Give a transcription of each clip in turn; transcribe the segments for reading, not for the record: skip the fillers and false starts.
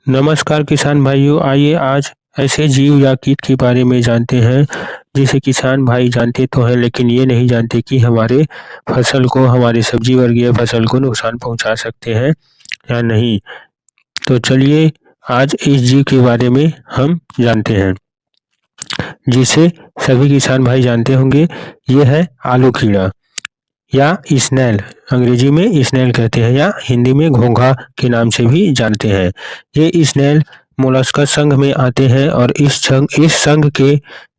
नमस्कार किसान भाइयों, आइए आज ऐसे जीव या कीट के बारे में जानते हैं जिसे किसान भाई जानते तो हैं लेकिन ये नहीं जानते कि हमारे फसल को, हमारे सब्जी वर्गीय फसल को नुकसान पहुंचा सकते हैं या नहीं। तो चलिए आज इस जीव के बारे में हम जानते हैं जिसे सभी किसान भाई जानते होंगे। ये है आलू कीड़ा या स्नेल, अंग्रेजी में स्नेल कहते हैं या हिंदी में घोंघा के नाम से भी जानते हैं। ये स्नेल मोलस्कस संघ में आते हैं और इस संघ के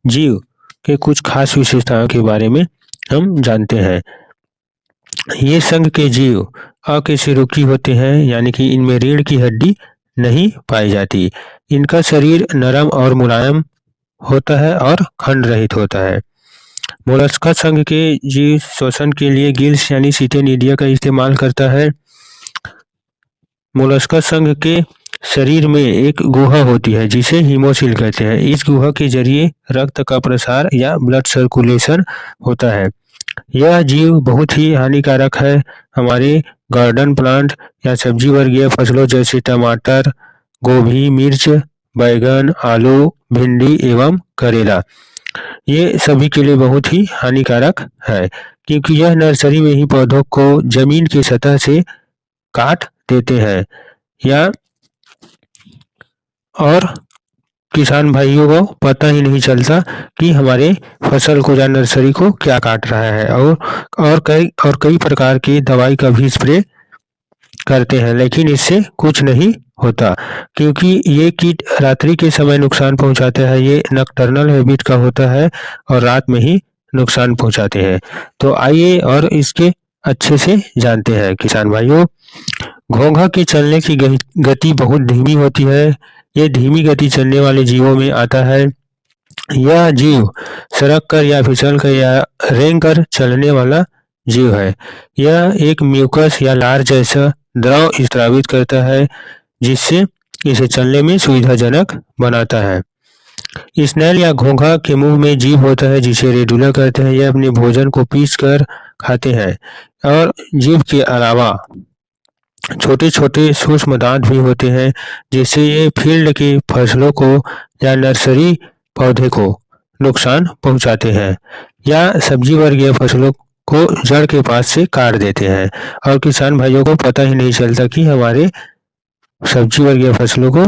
जीव के कुछ खास विशेषताओं के बारे में हम जानते हैं। ये संघ के जीव अकशेरुकी होते हैं, यानी कि इनमें रीढ़ की हड्डी नहीं पाई जाती। इनका शरीर नरम और मुलायम होता है और खंड रहित होता है। मोलस्कस संघ के जीव श्वसन के लिए गिल्स यानी सिटेनिडिया का इस्तेमाल करता है। मोलस्कस संघ के शरीर में एक गुहा होती है जिसे हीमोसील कहते हैं। इस गुहा के जरिए रक्त का प्रसार या ब्लड सर्कुलेशन होता है। यह जीव बहुत ही हानिकारक है हमारे गार्डन प्लांट या सब्जी वर्गीय फसलों जैसे टमाटर, गोभी, मिर्च, बैगन, आलू, भिंडी एवं करेला। ये सभी के लिए बहुत ही हानिकारक है क्योंकि यह नर्सरी में ही पौधों को जमीन की सतह से काट देते हैं या और किसान भाइयों को पता ही नहीं चलता कि हमारे फसल को या नर्सरी को क्या काट रहा है। और कई प्रकार की दवाई का भी स्प्रे करते हैं लेकिन इससे कुछ नहीं होता क्योंकि ये कीट रात्रि के समय नुकसान पहुंचाते हैं। ये नॉकटर्नल हैबिट का होता है और रात में ही नुकसान पहुंचाते हैं। तो आइए और इसके अच्छे से जानते हैं किसान भाइयों। घोंघा के चलने की गति बहुत धीमी होती है। ये धीमी गति चलने वाले जीवों में आता है। यह जीव सरक कर या फिसल कर या रेंग कर चलने वाला जीव है। यह एक म्यूकस या लार जैसा द्रव स्रावित करता है जिससे इसे चलने में सुविधाजनक बनाता है। स्नेल या घोंघा के मुंह में जीभ होता है जिसे रेडुला कहते हैं। यह अपने भोजन को पीस कर खाते हैं और जीभ के अलावा छोटे छोटे सूक्ष्म दांत भी होते हैं जिससे ये फील्ड की फसलों को या नर्सरी पौधे को नुकसान पहुंचाते हैं या सब्जी वर्गीय फसलों को जड़ के पास से काट देते हैं और किसान भाइयों को पता ही नहीं चलता कि हमारे सब्जी वर्गीय फसलों को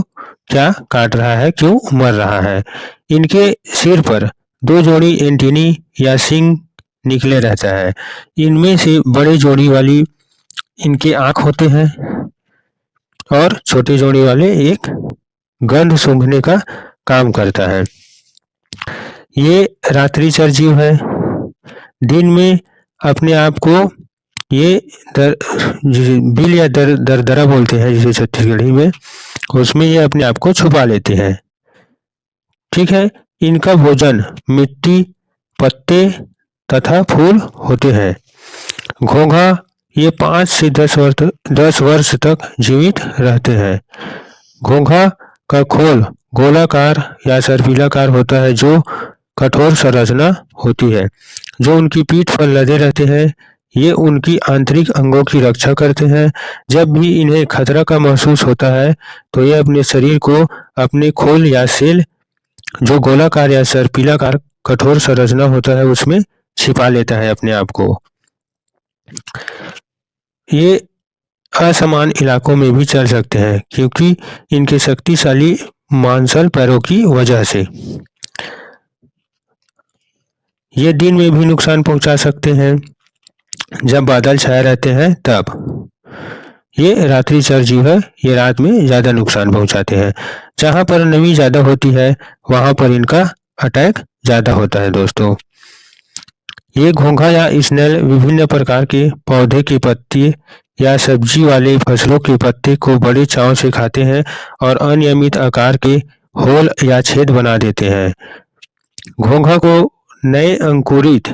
क्या काट रहा है, क्यों मर रहा है। इनके सिर पर 2 जोड़ी एंटीनी या सींग निकले रहता है। इनमें से बड़े जोड़ी वाली इनके आँख होते हैं और छोटे जोड़ी वाले एक गंध सूंघने का काम करता है। ये रात्रिचर जीव है। दिन में अपने आप को ये बिल या दरदरा बोलते हैं जिसे छत्तीसगढ़ी में, उसमें ये अपने आप को छुपा लेते हैं। ठीक है, इनका भोजन मिट्टी, पत्ते तथा फूल होते हैं। घोंघा ये 5 से 10 वर्ष तक जीवित रहते हैं। घोंघा का खोल गोलाकार या सर्पिलाकार होता है जो कठोर संरचना होती है जो उनकी पीठ पर लदे रहते हैं। ये उनकी आंतरिक अंगों की रक्षा करते हैं। जब भी इन्हें खतरा का महसूस होता है तो ये अपने शरीर को अपने खोल या सेल जो गोलाकार या सर्पिलाकार कठोर संरचना होता है उसमें छिपा लेता है अपने आप को। ये असमान इलाकों में भी चल सकते हैं क्योंकि इनके शक्तिशाली मांसल पैरों की वजह से। ये दिन में भी नुकसान पहुंचा सकते हैं जब बादल छाए रहते हैं तब। ये रात्रिचर जीव है, ये रात में ज़्यादा नुकसान पहुंचाते हैं। जहाँ पर नमी ज़्यादा होती है वहाँ पर इनका अटैक ज़्यादा होता है दोस्तों। ये घोंघा या स्नेल विभिन्न प्रकार के पौधे के पत्ते या सब्जी वाले फसलों के पत्ते को बड़े चाव से खाते हैं और अनियमित आकार के होल या छेद बना देते हैं। घोंघा को नए अंकुरित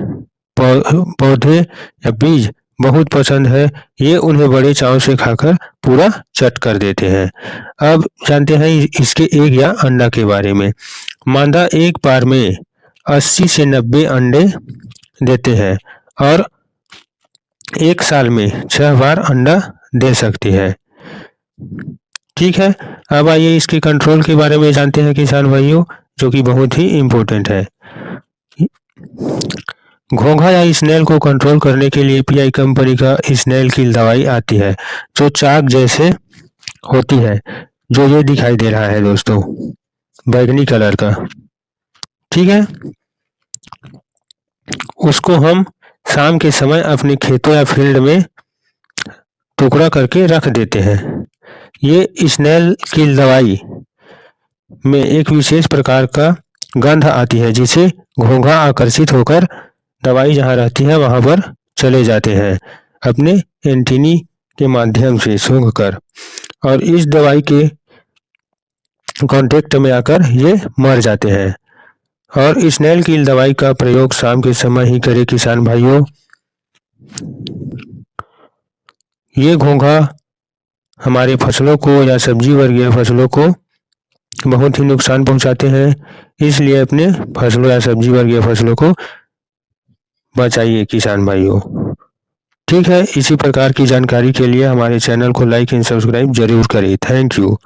पौधे या बीज बहुत पसंद है। ये उन्हें बड़े चाव से खाकर पूरा चट कर देते हैं। अब जानते हैं इसके एग या अंडा के बारे में। मादा एक बार में 80 से 90 अंडे देते हैं और 1 साल में 6 बार अंडा दे सकती है। ठीक है, अब आइए इसके कंट्रोल के बारे में जानते हैं किसान भाइयों, जो कि बहुत ही इम्पोर्टेंट है। घोंघा या स्नेल को कंट्रोल करने के लिए पीआई कंपनी का स्नेल किल दवाई आती है, जो चाक जैसे होती है, जो ये दिखाई दे रहा है दोस्तों, बैगनी कलर का। ठीक है, उसको हम शाम के समय अपने खेतों या फील्ड में टुकड़ा करके रख देते हैं। ये स्नेल किल दवाई में एक विशेष प्रकार का गंध आती है, जिसे घोंघा आकर्षित होकर दवाई जहाँ रहती है वहाँ पर चले जाते हैं अपने एंटीनी के माध्यम से सूंघकर, और इस दवाई के कांटेक्ट में आकर ये मर जाते हैं। और स्नेल किल दवाई का प्रयोग शाम के समय ही करें किसान भाइयों। ये घोंघा हमारे फसलों को या सब्जी वर्गीय फसलों को बहुत ही नुकसान पहुंचाते हैं, इसलिए अपने फसलों या सब्जी वर्गीय फसलों को बचाइए किसान भाइयों। ठीक है, इसी प्रकार की जानकारी के लिए हमारे चैनल को लाइक एंड सब्सक्राइब जरूर करें। Thank you.